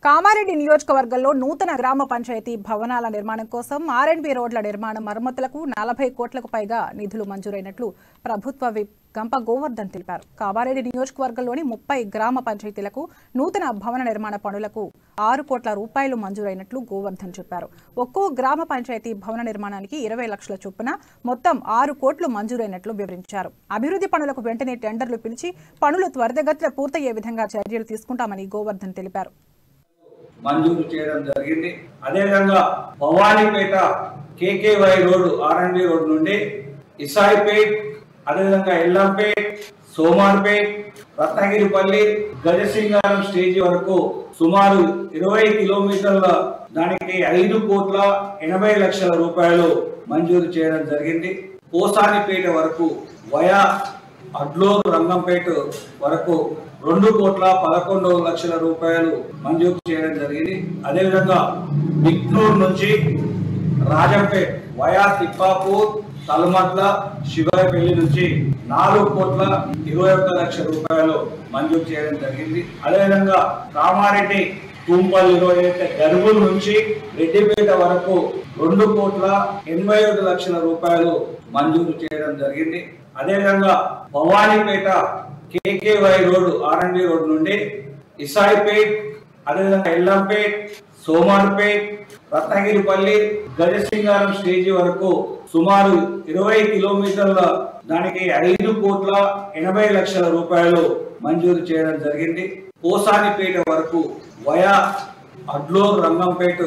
కామారెడ్డి నియోజకవర్గంలో నూతన గ్రామ పంచాయతీ భవనాల నిర్మాణం కోసం ఆర్ఎండ్బి రోడ్ల నిర్మాణ మరమ్మతులకు 40 కోట్లకు పైగా నిధులు మంజూరైనట్లు ప్రభుత్వ విప్ గంప గోవర్ధన్ తెలిపారు. కామారెడ్డి నియోజకవర్గంలోని 30 గ్రామ పంచాయతీలకు నూతన భవన నిర్మాణ పనులకు 6 కోట్ల రూపాయలు మంజూరైనట్లు గోవర్ధన్ చెప్పారు. ఒక్కో గ్రామ పంచాయతీ భవన నిర్మాణానికి 20 లక్షల చొప్పున మొత్తం 6 కోట్లు మంజూరైనట్లు వివరించారు. అభివృద్ధి పనులకు వెంటనే టెండర్లు పిలిచి పనులు త్వరితగతిన పూర్తయ్యే విధంగా చర్యలు తీసుకుంటామని గోవర్ధన్ తెలిపారు. మంజూరు చేయడం జరిగింది. అదేవిధంగా భవానీపేట కేకేవై రోడ్డు ఆర్ఎండ్బి రోడ్ నుండి ఇసాయిపేట్, అదేవిధంగా ఎల్లంపేట్, సోమార్పేట్, రత్నగిరిపల్లి, గజసింగారం స్టేజీ వరకు సుమారు 20 కిలోమీటర్ల దానికి 5 కోట్ల 80 లక్షల రూపాయలు మంజూరు చేయడం జరిగింది. పోసానిపేట వరకు వయా అడ్లూరు రంగంపేట వరకు 2 కోట్ల 11 లక్షల రూపాయలు మంజూరు చేయడం జరిగింది. అదేవిధంగా బిక్నూరు నుంచి రాజంపేట్ వయా తిప్పాపూర్, తలమట్ల, శివరపల్లి నుంచి 4 కోట్ల 21 లక్షల రూపాయలు మంజూరు చేయడం జరిగింది. అదేవిధంగా కామారెడ్డి తుంపల్లిలో ఏదైతే గర్భుల నుంచి రెడ్డిపేట వరకు 2 కోట్ల 81 లక్షల రూపాయలు మంజూరు చేయడం జరిగింది. అదేవిధంగా భవానీపేట కేకేవై రోడ్డు ఆర్ఎండ్బి రోడ్ నుండి ఇసాయిపేట్, అదేవిధంగా ఎల్లంపేట్, సోమార్పేట్, రత్నగిరిపల్లి, గజసింగారం స్టేజీ వరకు సుమారు 20 కిలోమీటర్ల దానికి 5 కోట్ల 80 లక్షల రూపాయలు మంజూరు చేయడం జరిగింది. పోసానిపేట వరకు వయా అడ్లూరు రంగంపేట